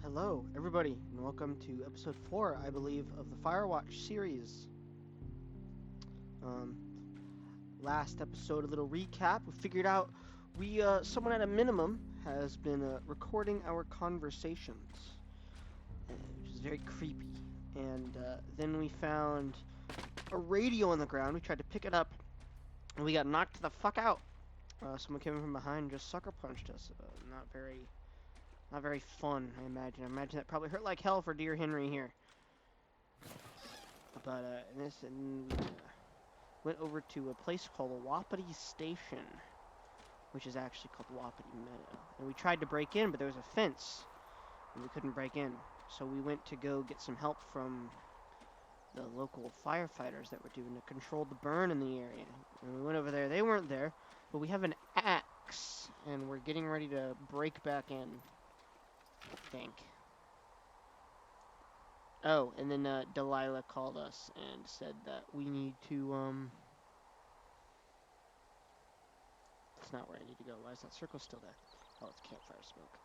Hello, everybody, and welcome to episode 4, I believe, of the Firewatch series. Last episode, a little recap. We figured out someone at a minimum has been recording our conversations, which is very creepy. And then we found a radio on the ground. We tried to pick it up, and we got knocked the fuck out. Someone came in from behind and just sucker punched us. Not very fun, I imagine. I imagine that probably hurt like hell for dear Henry here. But we went over to a place called Wapiti Station, which is actually called Wapiti Meadow. And we tried to break in, but there was a fence, and we couldn't break in. So we went to go get some help from the local firefighters that were doing to control the burn in the area. And we went over there. They weren't there, but we have an axe, and we're getting ready to break back in, I think. Oh, and then Delilah called us and said that we need to, That's not where I need to go. Why is that circle still there? Oh, it's campfire smoke.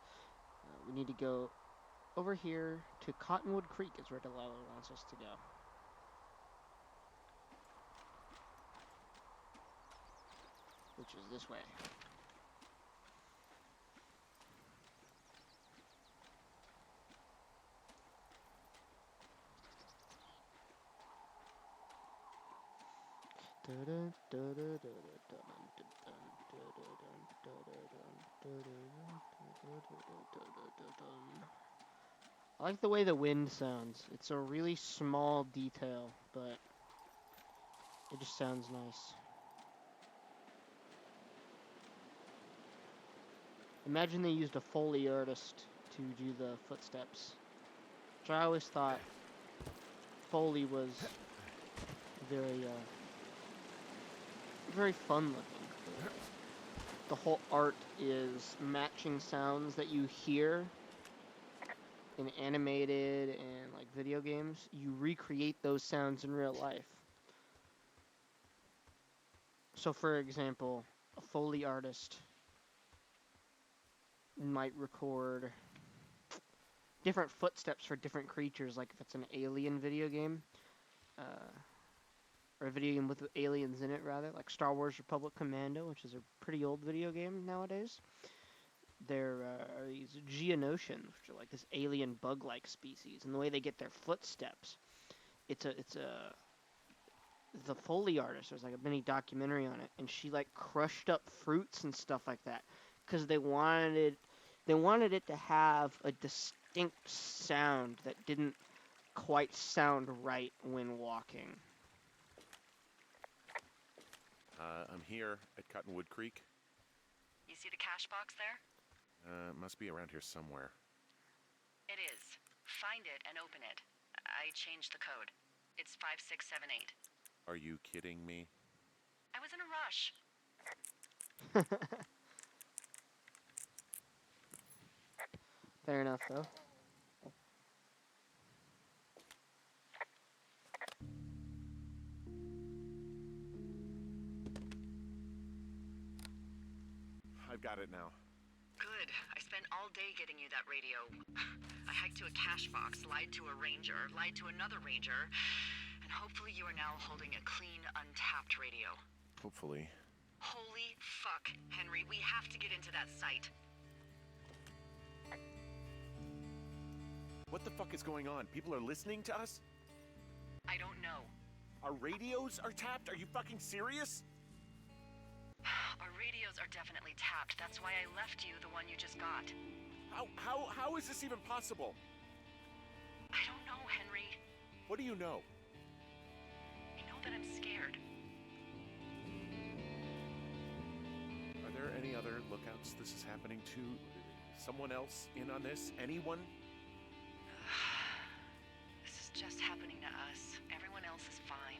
We need to go over here to Cottonwood Creek is where Delilah wants us to go. Which is this way. I like the way the wind sounds. It's a really small detail, but it just sounds nice. Imagine they used a Foley artist to do the footsteps. Which I always thought Foley was very fun looking. The whole art is matching sounds that you hear in animated and like video games. You recreate those sounds in real life. So for example, a Foley artist might record different footsteps for different creatures, like if it's an alien video game, or a video game with aliens in it, rather, like Star Wars Republic Commando, which is a pretty old video game nowadays. There are these Geonosians, which are like this alien bug-like species, and the way they get their footsteps, the Foley artist, there's like a mini documentary on it, and she like crushed up fruits and stuff like that, because they wanted it to have a distinct sound that didn't quite sound right when walking. I'm here at Cottonwood Creek. You see the cash box there? Must be around here somewhere. It is. Find it and open it. I changed the code. It's 5678. Are you kidding me? I was in a rush. Fair enough, though. I've got it now. Good. I spent all day getting you that radio. I hiked to a cash box, lied to a ranger, lied to another ranger, and hopefully you are now holding a clean, untapped radio. Hopefully. Holy fuck, Henry. We have to get into that site. What the fuck is going on? People are listening to us? I don't know. Our radios are tapped? Are you fucking serious? Our radios are definitely tapped. That's why I left you the one you just got. How is this even possible? I don't know, Henry. What do you know? I know that I'm scared. Are there any other lookouts this is happening to? Someone else in on this? Anyone? This is just happening to us. Everyone else is fine.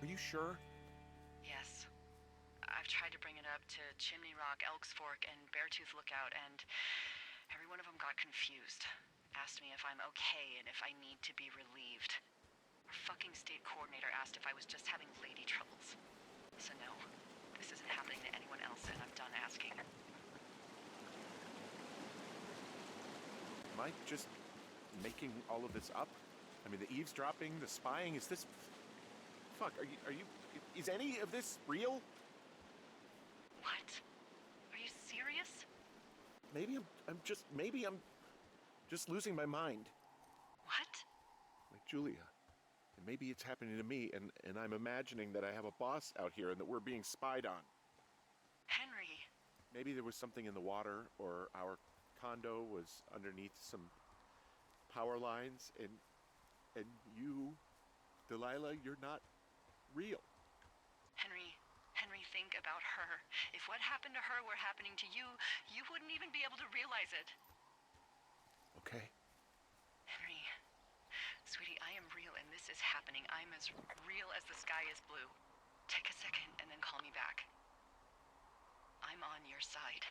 Are you sure? Yes. I've tried to bring it up to Chimney Rock, Elks Fork, and Beartooth Lookout, and every one of them got confused. Asked me if I'm okay and if I need to be relieved. Our fucking state coordinator asked if I was just having lady troubles. So no, this isn't happening to anyone else, and I'm done asking. Am I just making all of this up? I mean, the eavesdropping, the spying, is this... Fuck, are you... Is any of this real? What? Are you serious? Maybe I'm just losing my mind. What? Like Julia. And maybe it's happening to me, and I'm imagining that I have a boss out here and that we're being spied on. Henry. Maybe there was something in the water, or our condo was underneath some power lines, and you, Delilah, you're not real. Henry, think about her. If what happened to her were happening to you, you wouldn't even be able to realize it. Okay. Henry, sweetie, I am real and this is happening. I'm as real as the sky is blue. Take a second and then call me back. I'm on your side.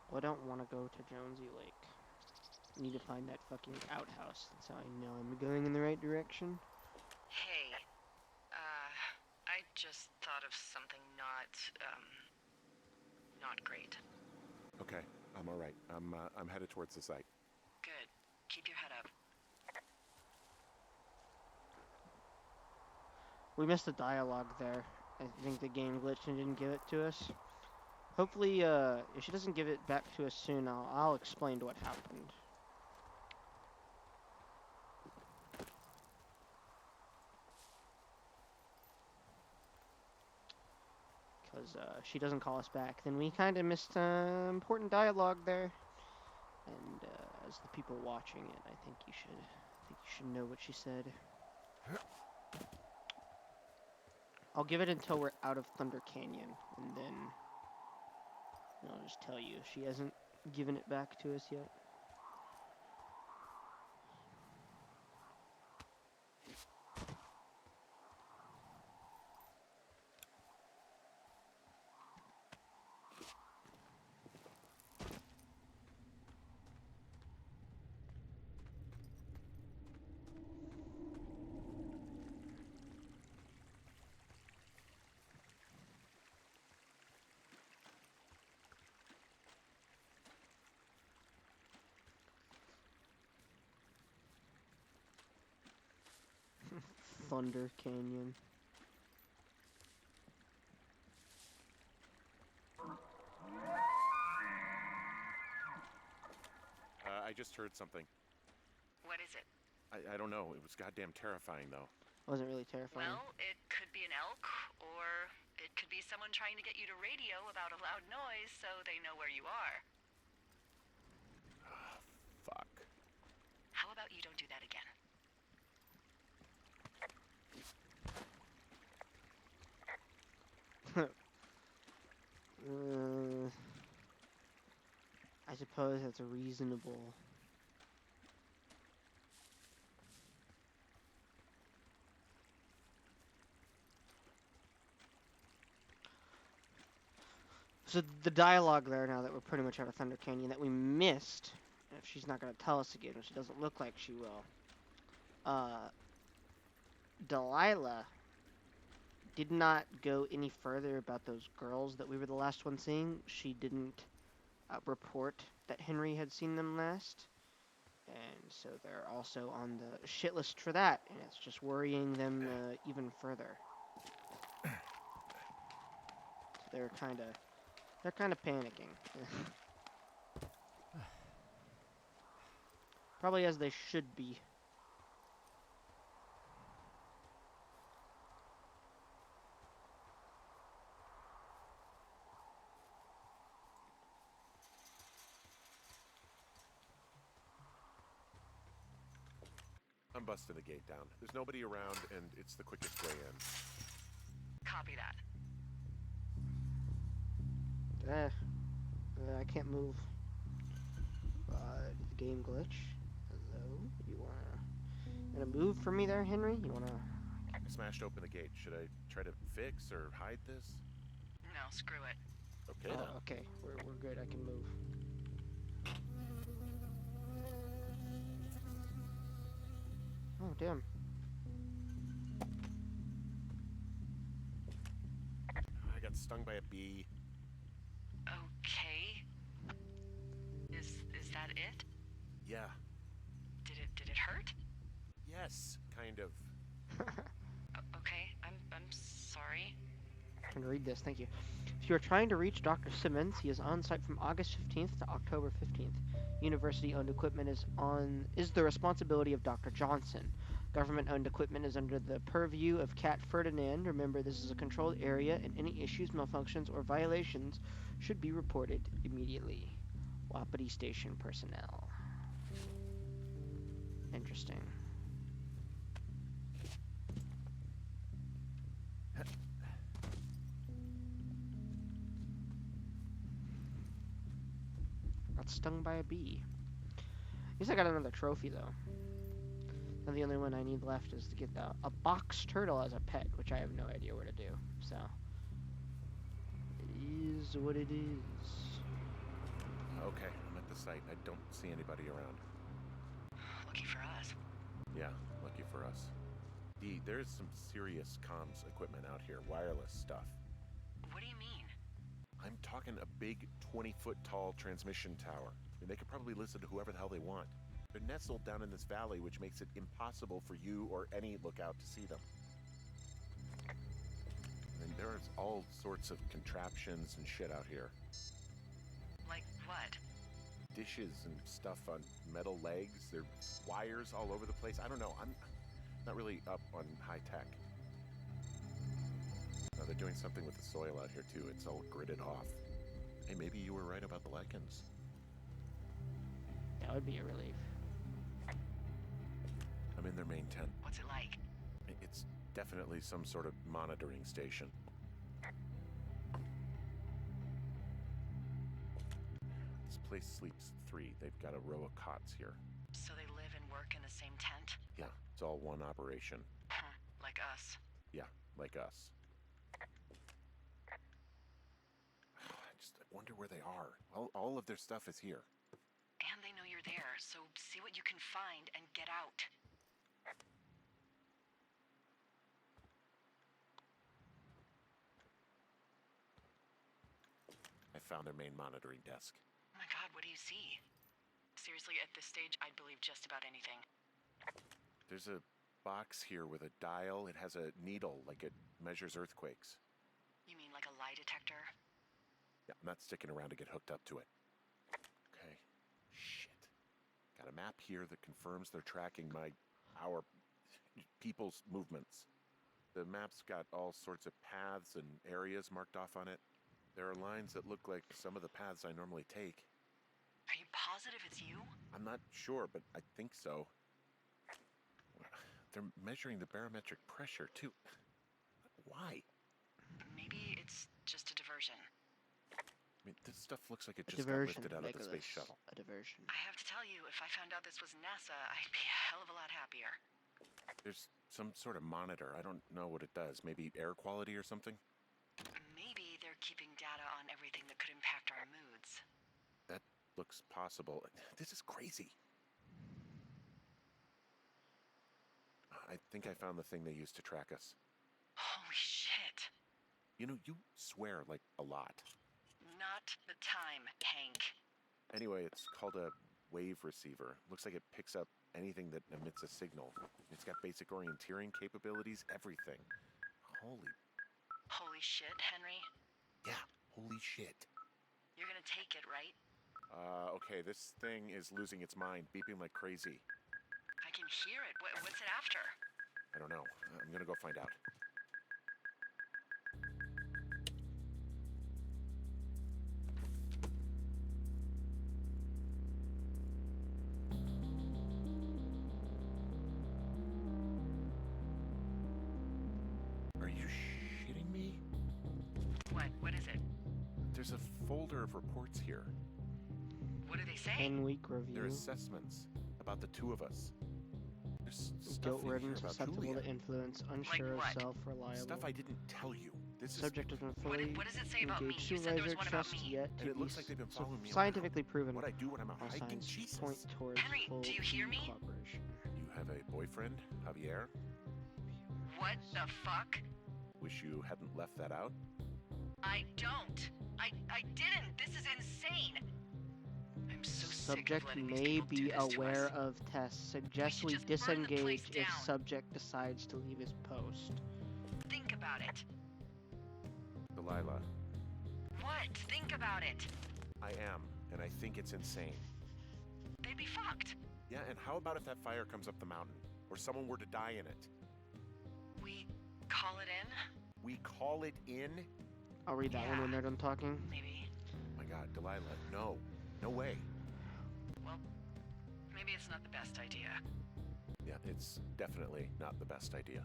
Well, I don't want to go to Jonesy Lake. I need to find that fucking outhouse. That's how I know I'm going in the right direction. Hey, I just thought of something not great. Okay, I'm all right. I'm headed towards the site. Good. Keep your head up. We missed the dialogue there. I think the game glitched and didn't give it to us. Hopefully, if she doesn't give it back to us soon, I'll explain what happened. Because she doesn't call us back, then we kind of missed important dialogue there. And as the people watching it, I think you should know what she said. I'll give it until we're out of Thunder Canyon, and then I'll just tell you. She hasn't given it back to us yet. Thunder Canyon. I just heard something. What is it? I don't know. It was goddamn terrifying, though. Wasn't really terrifying. Well, it could be an elk, or it could be someone trying to get you to radio about a loud noise so they know where you are. Fuck. How about you don't do that again? I suppose that's reasonable. So the dialogue there, now that we're pretty much out of Thunder Canyon, that we missed, if she's not going to tell us again, which she doesn't look like she will, Delilah did not go any further about those girls that we were the last one seeing. She didn't report that Henry had seen them last, and so they're also on the shit list for that, and it's just worrying them even further. So they're kind of panicking. Probably as they should be. I'm busting the gate down. There's nobody around, and it's the quickest way in. Copy that. I can't move. Did the game glitch? Hello? You wanna move for me there, Henry? You wanna... I smashed open the gate. Should I try to fix or hide this? No, screw it. Okay, then. Okay, we're good. I can move. Oh, damn. I got got stung by a bee. Okay. Is that it? Yeah. Did it hurt? Yes, kind of. Okay. I'm sorry. I can read this, thank you. If you are trying to reach Dr. Simmons, he is on site from August 15th to October 15th. University-owned equipment is the responsibility of Dr. Johnson. Government-owned equipment is under the purview of Cat Ferdinand. Remember, this is a controlled area, and any issues, malfunctions, or violations should be reported immediately. Wapiti Station personnel. Interesting. Got stung by a bee. At least I got another trophy, though. Now the only one I need left is to get a box turtle as a pet, which I have no idea where to do. So, it is what it is. Okay, I'm at the site. I don't see anybody around. Lucky for us. Yeah, lucky for us. There's some serious comms equipment out here, wireless stuff. What do you mean? I'm talking a big 20-foot tall transmission tower. I mean, they could probably listen to whoever the hell they want. They're nestled down in this valley, which makes it impossible for you or any lookout to see them. And there's all sorts of contraptions and shit out here. Like what? Dishes and stuff on metal legs. There are wires all over the place. I don't know. I'm not really up on high tech. Now they're doing something with the soil out here too. It's all gridded off. Hey, maybe you were right about the lichens. That would be a relief. I'm in their main tent. What's it like? It's definitely some sort of monitoring station. This place sleeps 3. They've got a row of cots here. So they live and work in the same tent? Yeah, it's all one operation. Like us. Yeah, like us. I wonder where they are. All of their stuff is here. And they know you're there, so see what you can find and get out. I found their main monitoring desk. Oh my god, what do you see? Seriously, at this stage, I'd believe just about anything. There's a box here with a dial. It has a needle, like it measures earthquakes. You mean like a lie detector? Yeah, I'm not sticking around to get hooked up to it. Okay. Shit. Got a map here that confirms they're tracking our people's movements. The map's got all sorts of paths and areas marked off on it. There are lines that look like some of the paths I normally take. Are you positive it's you? I'm not sure, but I think so. They're measuring the barometric pressure, too. Why? Maybe it's just a diversion. I mean, this stuff looks like it A just got diversion, lifted out of the Nicholas. space shuttle. A diversion. I have to tell you, if I found out this was NASA, I'd be a hell of a lot happier. There's some sort of monitor. I don't know what it does. Maybe air quality or something? Maybe they're keeping data on everything that could impact our moods. That looks possible. This is crazy. I think I found the thing they used to track us. Holy shit. You know, you swear like a lot. Not the time, Hank. Anyway, it's called a wave receiver. Looks like it picks up anything that emits a signal. It's got basic orienteering capabilities, everything. Holy shit, Henry. Yeah, holy shit. You're gonna take it, right? Okay, this thing is losing its mind, beeping like crazy. I can hear it. What's it after? I don't know. I'm gonna go find out. Are you shitting me? What is it? There's a folder of reports here. What do they say? 10-week review. They're assessments about the two of us. There's stuff in Guilt-ridden, here about susceptible Julia. to influence, unsure of what? self, reliable. Stuff I didn't tell you. This Subject has been What fully does it say about me? engaged. You said there was Supervisor one about trust me. yet And to it be looks like they've been following me scientifically around. proven. What I do when I'm out All hiking, signs Jesus. point towards Henry, full do you hear me? cooperation. You have a boyfriend, Javier? What the fuck? Wish you hadn't left that out. I don't. I didn't. This is insane. I'm so sick of Subject letting these may people do be this to aware us. of tests. Suggest we just burn the place disengage if down. subject decides to leave his post. Think about it. Delilah, What? Think about it. I am, and I think it's insane. They'd be fucked. Yeah, and how about if that fire comes up the mountain, or someone were to die in it? We call it in? We call it in? I'll read that one when they're done talking. Maybe. Oh my God, Delilah, no. No way. Well, maybe it's not the best idea. Yeah, it's definitely not the best idea.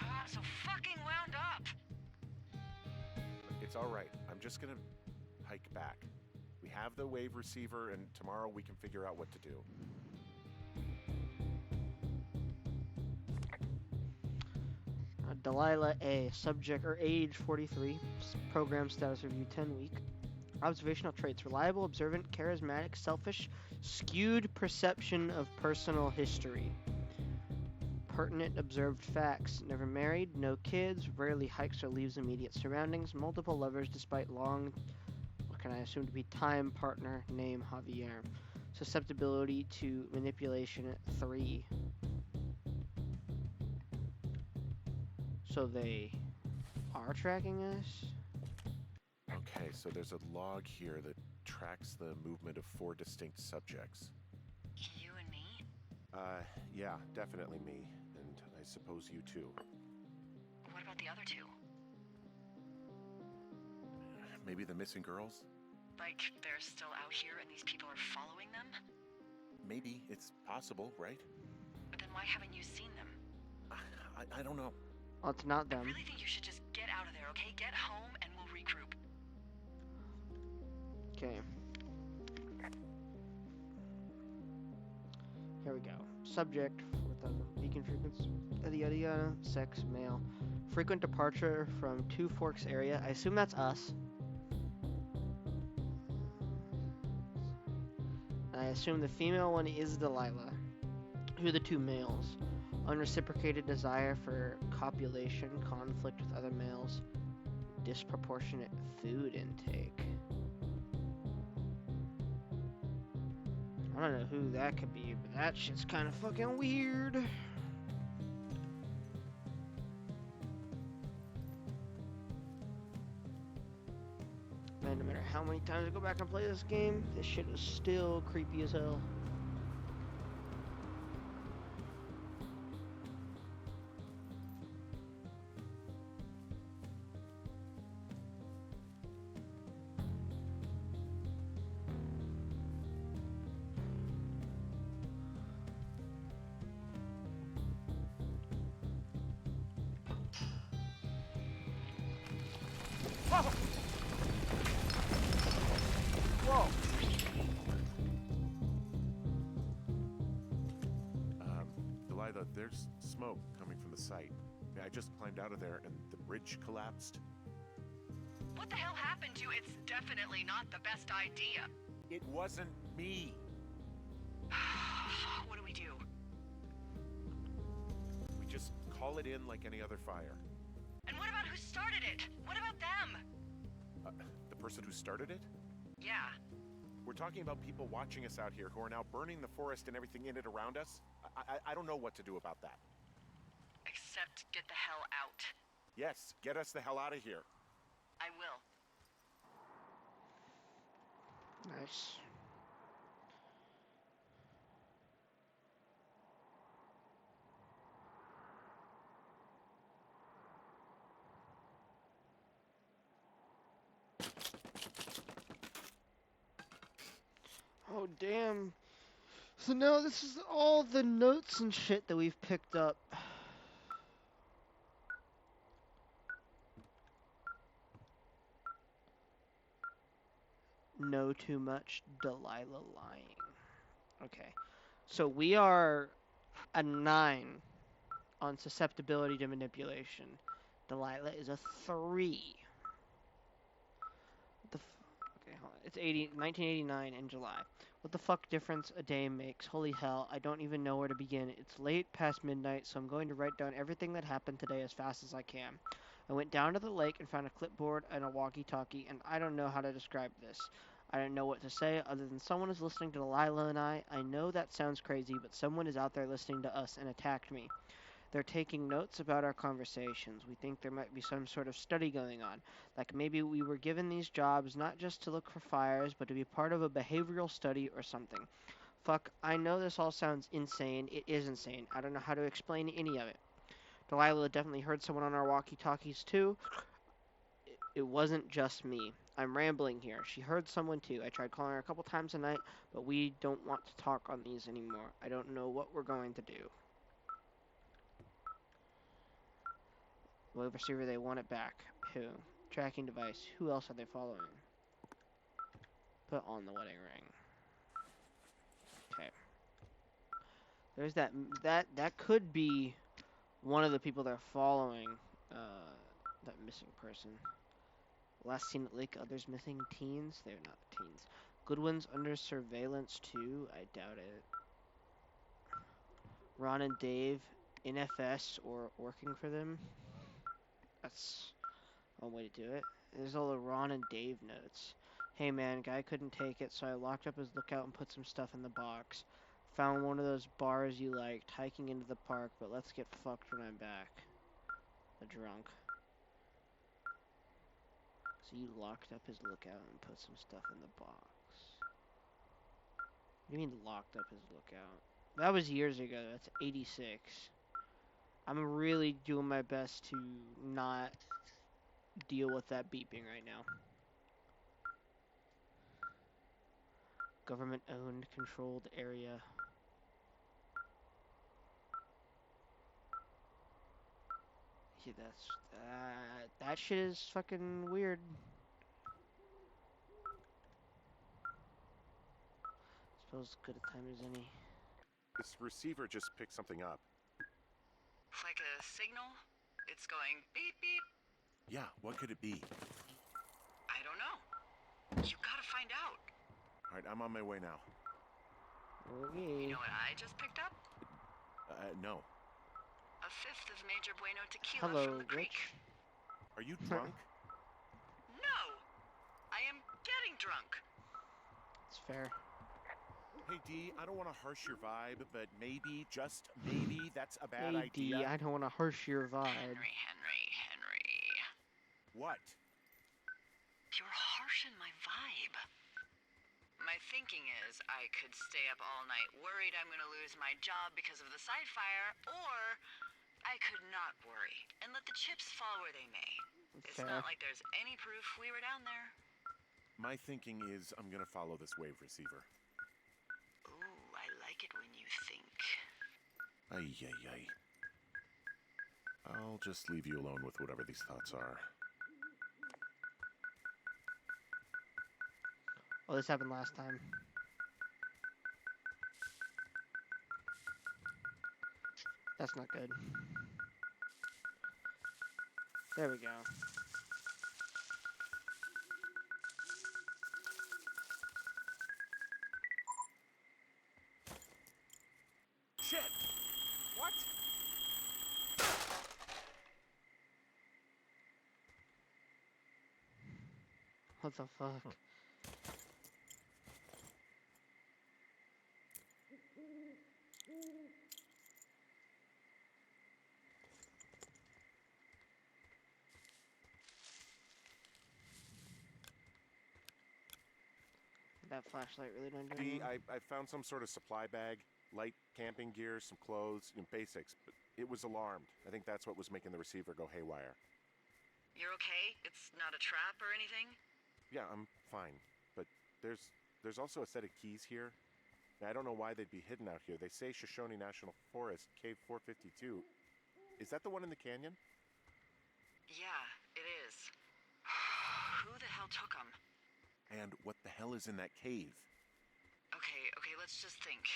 I'm so fucking wound up. It's all right. I'm just gonna hike back. We have the wave receiver, and tomorrow we can figure out what to do. Delilah A. Subject or age 43. Program status review 10 week. Observational traits: reliable, observant, charismatic, selfish, skewed perception of personal history. Pertinent observed facts: never married, no kids, rarely hikes or leaves immediate surroundings, multiple lovers despite long, what can I assume to be time partner, name Javier. Susceptibility to manipulation 3. So they are tracking us? Okay, so there's a log here that tracks the movement of 4 distinct subjects. You and me? Yeah, definitely me. And I suppose you too. What about the other two? Maybe the missing girls? Like, they're still out here and these people are following them? Maybe. It's possible, right? But then why haven't you seen them? I don't know. Oh, it's not I them. really think you should just get out of there, okay? Get home and we'll regroup. Okay. Here we go. Subject, 4,000. Beacon frequency, yada yada yada. Sex, male. Frequent departure from Two Forks area. I assume that's us. I assume the female one is Delilah. Who are the two males? Unreciprocated desire for copulation, conflict with other males, disproportionate food intake. I don't know who that could be, but that shit's kind of fucking weird. Man, no matter how many times I go back and play this game, this shit is still creepy as hell. Whoa! Delilah, there's smoke coming from the site. I just climbed out of there and the bridge collapsed. What the hell happened to you? It's definitely not the best idea. It wasn't me. What do we do? We just call it in like any other fire. And what about who started it? What about them? The person who started it? Yeah. We're talking about people watching us out here who are now burning the forest and everything in it around us. I don't know what to do about that. Except get the hell out. Yes, get us the hell out of here. I will. Nice. Oh, damn. So now this is all the notes and shit that we've picked up. Know too much, Delilah lying. Okay. So we are a 9 on susceptibility to manipulation. Delilah is a 3. Okay, hold on. It's 1989 in July. What the fuck difference a day makes? Holy hell, I don't even know where to begin. It's late past midnight, so I'm going to write down everything that happened today as fast as I can. I went down to the lake and found a clipboard and a walkie-talkie, and I don't know how to describe this. I don't know what to say other than someone is listening to Delilah and I. I know that sounds crazy, but someone is out there listening to us and attacked me. They're taking notes about our conversations. We think there might be some sort of study going on. Like maybe we were given these jobs not just to look for fires, but to be part of a behavioral study or something. Fuck, I know this all sounds insane. It is insane. I don't know how to explain any of it. Delilah definitely heard someone on our walkie-talkies too. It wasn't just me. I'm rambling here. She heard someone too. I tried calling her a couple times a night, but we don't want to talk on these anymore. I don't know what we're going to do. Wave receiver, they want it back. Who? Tracking device. Who else are they following? Put on the wedding ring. Okay. There's that could be one of the people they're following. That missing person. Last seen at Lake, others missing teens. They're not teens. Goodwin's under surveillance too. I doubt it. Ron and Dave, NFS or working for them. That's one way to do it. There's all the Ron and Dave notes. Hey man, guy couldn't take it, so I locked up his lookout and put some stuff in the box. Found one of those bars you liked, hiking into the park, but let's get fucked when I'm back. A drunk. So you locked up his lookout and put some stuff in the box. What do you mean locked up his lookout? That was years ago. That's 86. I'm really doing my best to not deal with that beeping right now. Government-owned, controlled area. Yeah, that shit is fucking weird. Suppose as good a time as any. This receiver just picked something up. Like a signal? It's going beep beep. Yeah, what could it be? I don't know. You gotta find out. All right, I'm on my way now. Okay. You know what I just picked up? No. A fifth of Major Bueno tequila Hello, from the creek. Rich. Are you drunk? No! I am getting drunk. It's fair. Hey, D, I don't want to harsh your vibe, but maybe, just maybe, that's a bad Hey, D, idea. I don't want to harsh your vibe. Henry. What? You're harshing my vibe. My thinking is I could stay up all night worried I'm gonna lose my job because of the side fire, or I could not worry and let the chips fall where they may. It's Fair. not like there's any proof we were down there. My thinking is I'm gonna follow this wave receiver. Ooh, I like it when you think. Ay. I'll just leave you alone with whatever these thoughts are. Oh, this happened last time. That's not good. There we go. Shit! What? What the fuck? That flashlight really don't do D, anything. I found some sort of supply bag, light camping gear, some clothes, basics, but it was alarmed. I think that's what was making the receiver go haywire. You're okay? It's not a trap or anything? Yeah, I'm fine, but there's also a set of keys here. Now, I don't know why they'd be hidden out here. They say Shoshone National Forest, Cave 452. Is that the one in the canyon? Yeah, it is. Who the hell took them? And what the hell is in that cave? Okay, let's just think.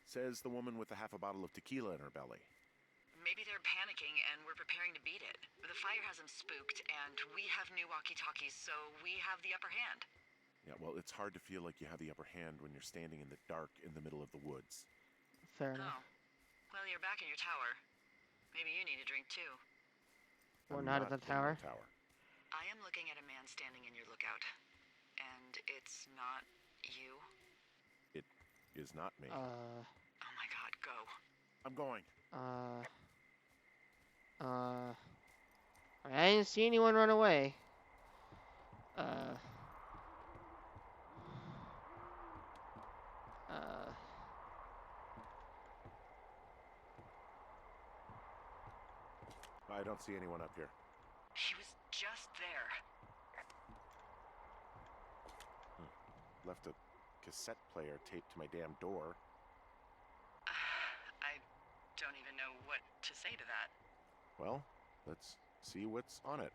Says the woman with a half a bottle of tequila in her belly. Maybe they're panicking and we're preparing to beat it. The fire has them spooked, and we have new walkie-talkies, so we have the upper hand. Yeah, well, it's hard to feel like you have the upper hand when you're standing in the dark in the middle of the woods. Fair enough. Oh. Well, you're back in your tower. Maybe you need a drink, too. We're I'm not at the in tower. the tower. I am looking at a man standing in your lookout. And it's not you? It is not me. Oh my god, go. I'm going. I didn't see anyone run away. Uh, I don't see anyone up here. He was just there. Left a cassette player taped to my damn door. I don't even know what to say to that. Well, let's see what's on it.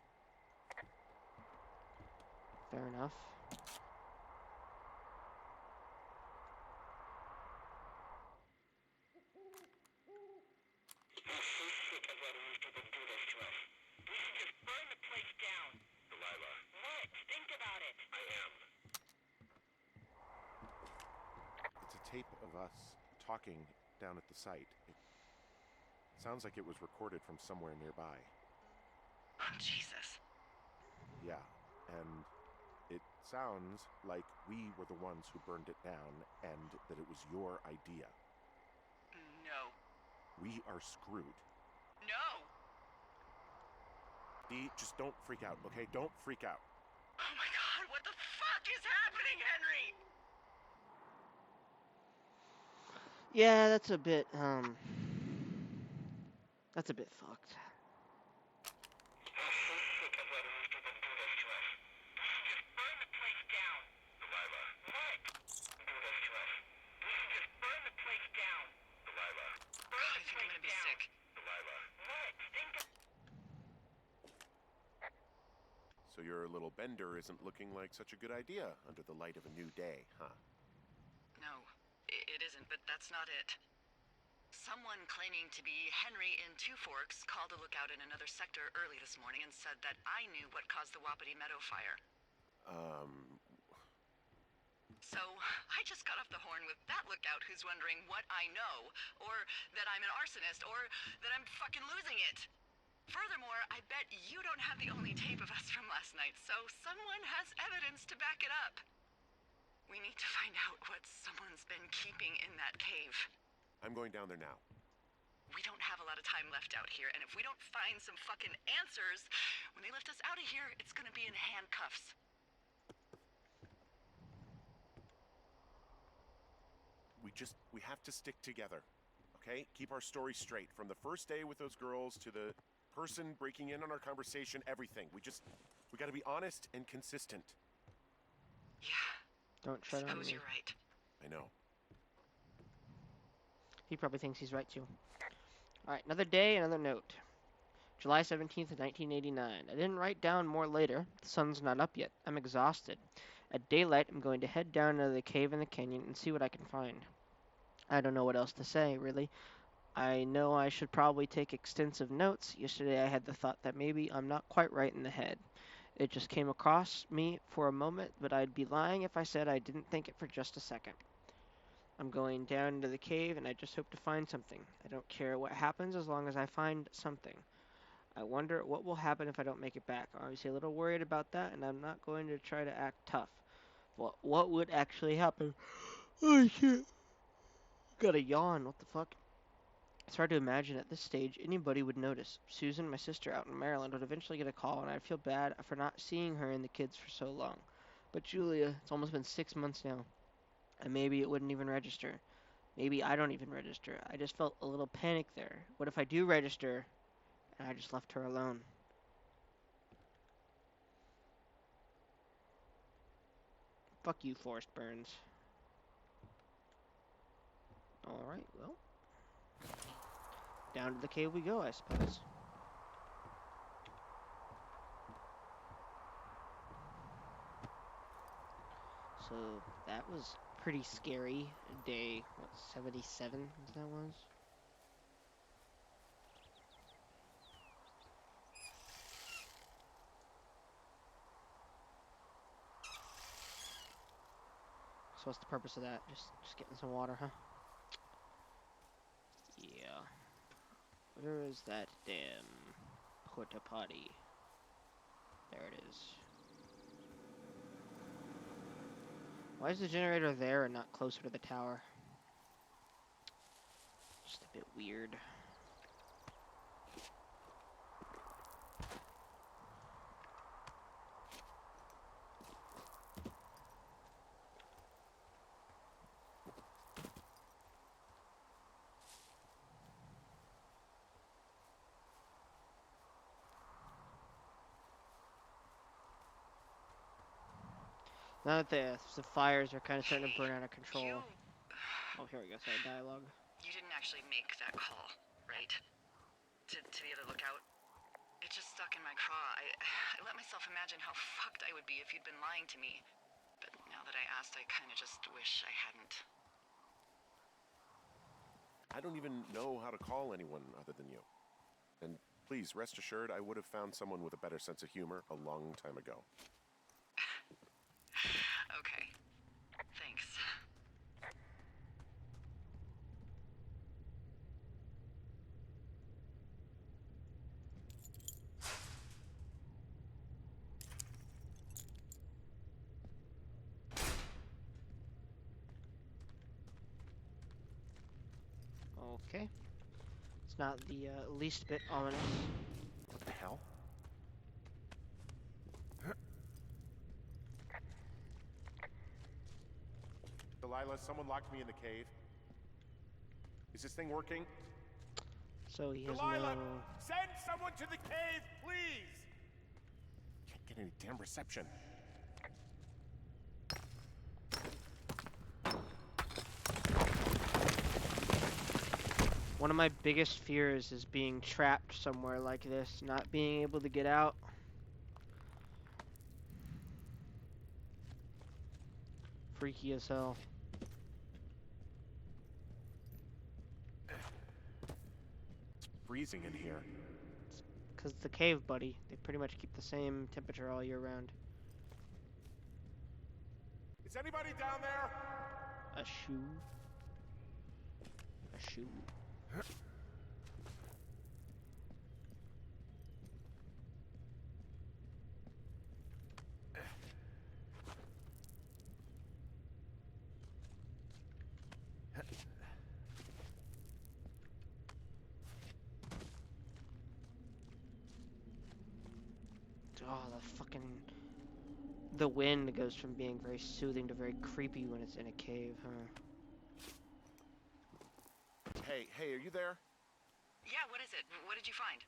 fair enough. It's a tape of us talking down at the site. It sounds like it was recorded from somewhere nearby. Oh, Jesus. Yeah, and it sounds like we were the ones who burned it down and that it was your idea. No. We are screwed. No! Dee, just don't freak out, okay? Don't freak out. Oh my god, what the fuck is happening, Henry? Yeah, that's a bit fucked. I think I'm gonna be sick. So your little bender isn't looking like such a good idea under the light of a new day, huh? No, it isn't, but that's not it. Someone claiming to be Henry in Two Forks called a lookout in another sector early this morning and said that I knew what caused the Wapiti Meadow fire. So, I just got off the horn with that lookout who's wondering what I know, or that I'm an arsonist, or that I'm fucking losing it. Furthermore, I bet you don't have the only tape of us from last night, so someone has evidence to back it up. We need to find out what someone's been keeping in that cave. I'm going down there now. We don't have a lot of time left out here, and if we don't find some fucking answers, when they lift us out of here, it's gonna be in handcuffs. We have to stick together, okay? Keep our story straight. From the first day with those girls to the person breaking in on our conversation, everything. We gotta be honest and consistent. Yeah, Don't tread on suppose me. you're right. I know. He probably thinks he's right too. Alright, another day, another note. July 17th, 1989. I didn't write down more later. The sun's not up yet. I'm exhausted. At daylight, I'm going to head down into the cave in the canyon and see what I can find. I don't know what else to say, really. I know I should probably take extensive notes. Yesterday I had the thought that maybe I'm not quite right in the head. It just came across me for a moment, but I'd be lying if I said I didn't think it for just a second. I'm going down into the cave and I just hope to find something. I don't care what happens as long as I find something. I wonder what will happen if I don't make it back. I'm obviously a little worried about that, and I'm not going to try to act tough. What would actually happen? Oh shit. Gotta yawn, what the fuck? It's hard to imagine at this stage anybody would notice. Susan, my sister out in Maryland, would eventually get a call, and I'd feel bad for not seeing her and the kids for so long. But Julia, it's almost been 6 months now, and maybe it wouldn't even register. Maybe I don't even register. I just felt a little panic there. What if I do register, and I just left her alone? Fuck you, Forrest Burns. Alright, well. Down to the cave we go, I suppose. So, that was pretty scary. Day, what, 77 that was? So what's the purpose of that? Just getting some water, huh? Yeah. Where is that damn porta potty. There it is. Why is the generator there and not closer to the tower? Just a bit weird. Now that the fires are kind of starting to burn out of control. Oh, here we go. Sorry, dialogue. You didn't actually make that call, right? To the other lookout? It just stuck in my craw. I let myself imagine how fucked I would be if you'd been lying to me. But now that I asked, I kind of just wish I hadn't. I don't even know how to call anyone other than you. And please, rest assured, I would have found someone with a better sense of humor a long time ago. Okay. Thanks. Okay. It's not the least bit ominous. What the hell? Delilah, someone locked me in the cave. Is this thing working? So he has Delilah, no... send someone to the cave, please! Can't get any damn reception. One of my biggest fears is being trapped somewhere like this, not being able to get out. Freaky as hell. It's freezing in here. Because it's the cave, buddy. They pretty much keep the same temperature all year round. Is anybody down there? A shoe. A shoe. Oh, the fucking... The wind goes from being very soothing to very creepy when it's in a cave, huh? Hey, are you there? Yeah, what is it? What did you find?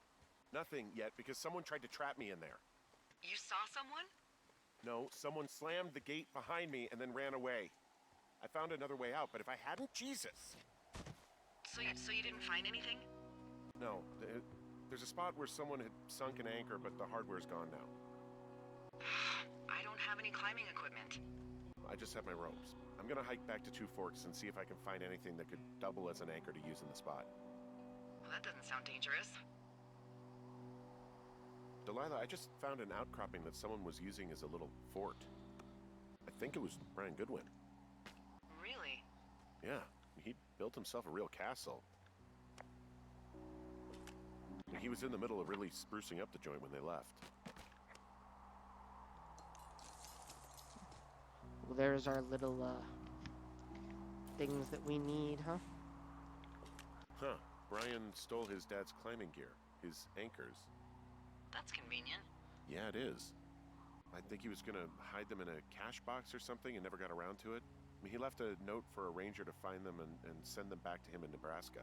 Nothing yet, because someone tried to trap me in there. You saw someone? No, someone slammed the gate behind me and then ran away. I found another way out, but if I hadn't, Jesus! So you didn't find anything? No, there's a spot where someone had sunk an anchor, but the hardware's gone now. I don't have any climbing equipment. I just have my ropes. I'm gonna hike back to Two Forks and see if I can find anything that could double as an anchor to use in the spot. Well, that doesn't sound dangerous. Delilah, I just found an outcropping that someone was using as a little fort. I think it was Brian Goodwin. Really? Yeah, he built himself a real castle. He was in the middle of really sprucing up the joint when they left. Well, there's our little, things that we need, huh? Huh. Brian stole his dad's climbing gear, his anchors. That's convenient. Yeah, it is. I think he was gonna hide them in a cash box or something and never got around to it. I mean, he left a note for a ranger to find them and send them back to him in Nebraska.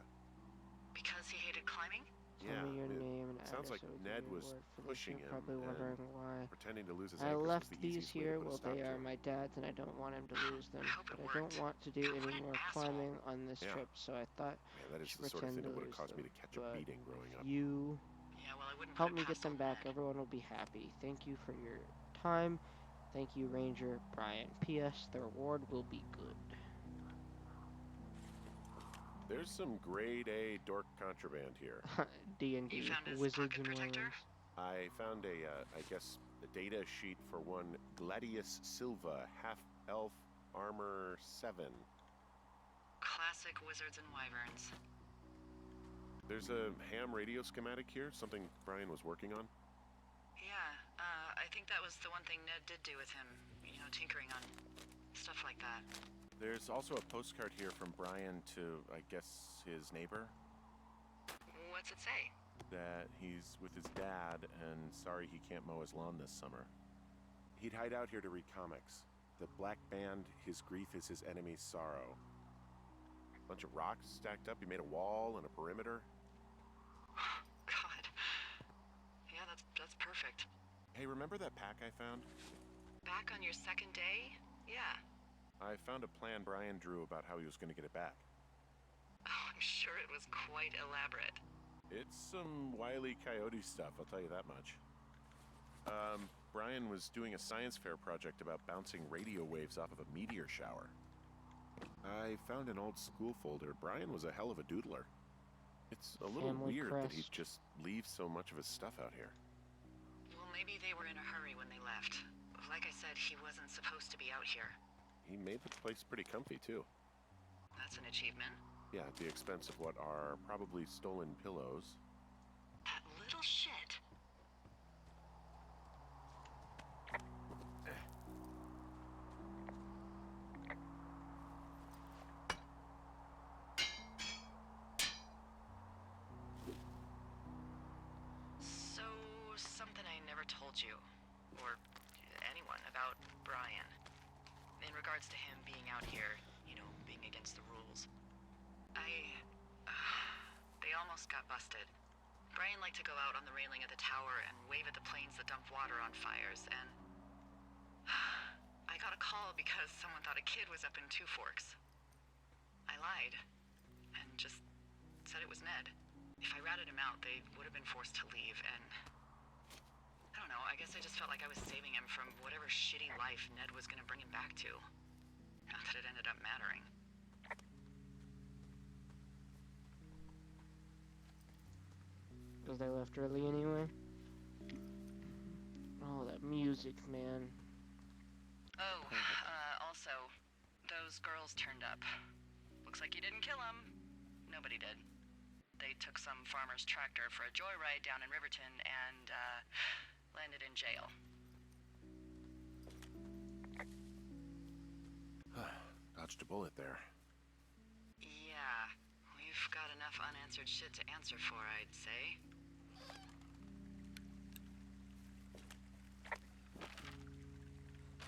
Because he hated climbing? Tell Yeah, me your it name and sounds address like so we can Ned get a was word for this. pushing You're him probably and wondering why. pretending to lose his I anchors was left the these easiest way to here. put a Well, stop they to are him. my dad's, and I don't want him to lose them. I hope it But I don't worked. want to do What any an more asshole. climbing on this Yeah. trip, so I thought Man, that I is should the sort of pretend thing to that would have lose caused them. me to catch a But beating growing up. you Yeah, well, I wouldn't help put me it get past them old back. Ned. Everyone will be happy. Thank you for your time. Thank you, Ranger Brian. P.S. The reward will be good. There's some grade A dork contraband here. D&D, You found his Wizards pocket and protector? Wyverns. I found I guess, a data sheet for one Gladius Silva, half-elf, armor 7. Classic wizards and wyverns. There's a ham radio schematic here, something Brian was working on. Yeah, I think that was the one thing Ned did do with him. You know, tinkering on stuff like that. There's also a postcard here from Brian to, I guess, his neighbor. What's it say? That he's with his dad and sorry he can't mow his lawn this summer. He'd hide out here to read comics. The black band, his grief is his enemy's sorrow. Bunch of rocks stacked up. He made a wall and a perimeter. God. Yeah, that's perfect. Hey, remember that pack I found? Back on your second day? Yeah. I found a plan Brian drew about how he was going to get it back. Oh, I'm sure it was quite elaborate. It's some Wile E. Coyote stuff, I'll tell you that much. Brian was doing a science fair project about bouncing radio waves off of a meteor shower. I found an old school folder. Brian was a hell of a doodler. It's a little Family weird that he'd crest. just leave so much of his stuff out here. Well, maybe they were in a hurry when they left. Like I said, he wasn't supposed to be out here. He made the place pretty comfy, too. That's an achievement. Yeah, at the expense of what are probably stolen pillows. That little shit. So, something I never told you, or anyone, about Brian. In regards to him being out here, you know, being against the rules. They almost got busted. Brian liked to go out on the railing of the tower and wave at the planes that dumped water on fires, and I got a call because someone thought a kid was up in Two Forks. I lied, and just said it was Ned. If I ratted him out, they would have been forced to leave, and I don't know, I guess I just felt like I was saving him from whatever shitty life Ned was gonna bring him back to. Not that it ended up mattering. Because they left early anyway. Oh, that music, man. Oh, also, those girls turned up. Looks like you didn't kill them. Nobody did. They took some farmer's tractor for a joyride down in Riverton and, landed in jail. Dodged a bullet there. Yeah, we've got enough unanswered shit to answer for, I'd say.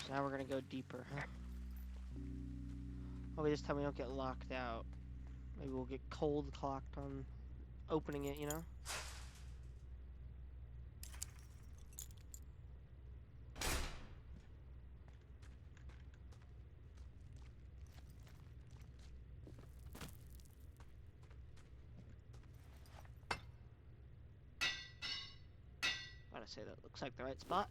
So now we're gonna go deeper, huh? Hopefully this time we don't get locked out. Maybe we'll get cold clocked on opening it, you know? Gotta say that looks like the right spot.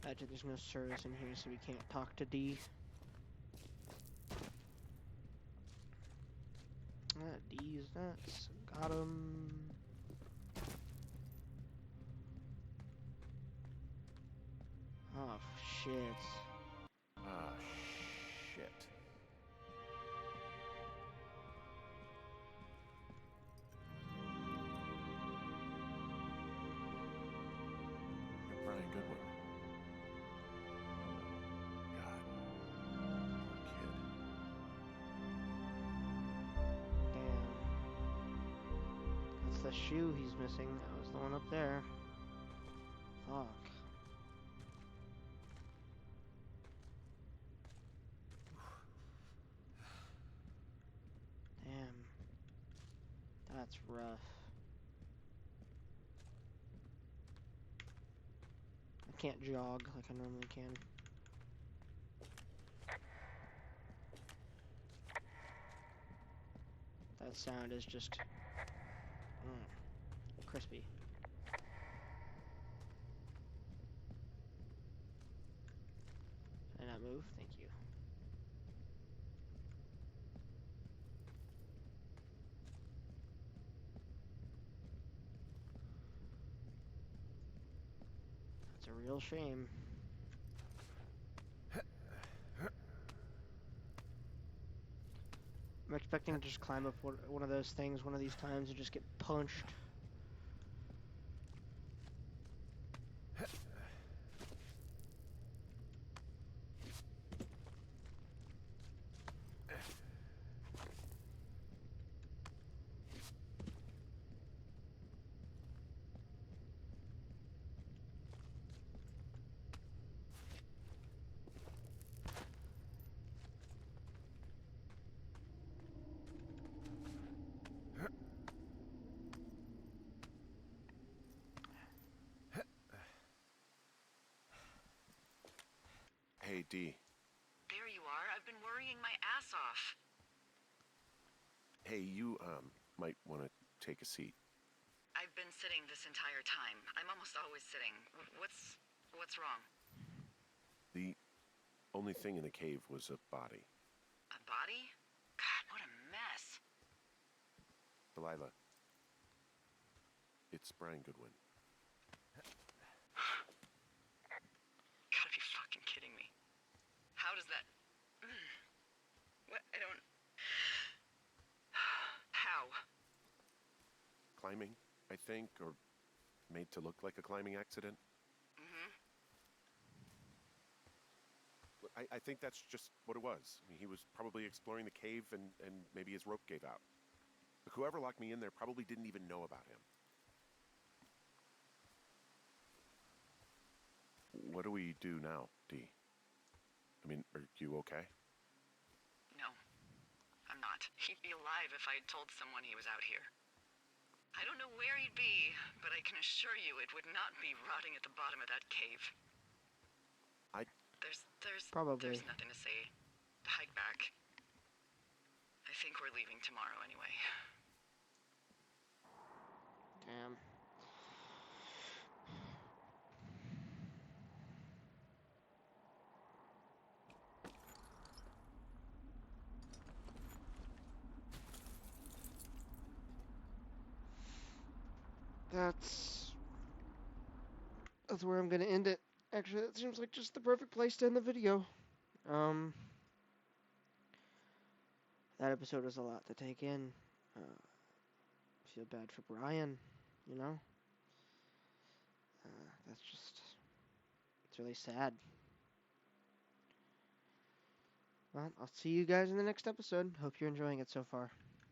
Imagine there's no service in here, so we can't talk to D. D's nuts. Got him. Oh, shit. Ah, shit. Brian Goodwin. God. Poor kid. Damn. That's the shoe he's missing. That was the one up there. Fuck. Damn. That's rough. I can't jog like I normally can. That sound is just crispy. Can I not move? Thank you. That's a real shame. I'm expecting to just climb up one of those things one of these times and just get punched. Hey, D. There you are. I've been worrying my ass off. Hey, you, might want to take a seat. I've been sitting this entire time. I'm almost always sitting. What's wrong? The only thing in the cave was a body. A body? God, what a mess. Delilah. It's Brian Goodwin. Gotta be fucking kidding me. How does that... What? I don't... How? Climbing, I think, or made to look like a climbing accident. Mm-hmm. I think that's just what it was. I mean, he was probably exploring the cave and maybe his rope gave out. But whoever locked me in there probably didn't even know about him. What do we do now, D? I mean, are you okay? No, I'm not. He'd be alive if I had told someone he was out here. I don't know where he'd be, but I can assure you it would not be rotting at the bottom of that cave. Probably. There's nothing to say. Hike back. I think we're leaving tomorrow anyway. Damn. That's where I'm gonna end it. Actually, that seems like just the perfect place to end the video. That episode was a lot to take in. Feel bad for Brian, you know? It's really sad. Well, I'll see you guys in the next episode. Hope you're enjoying it so far.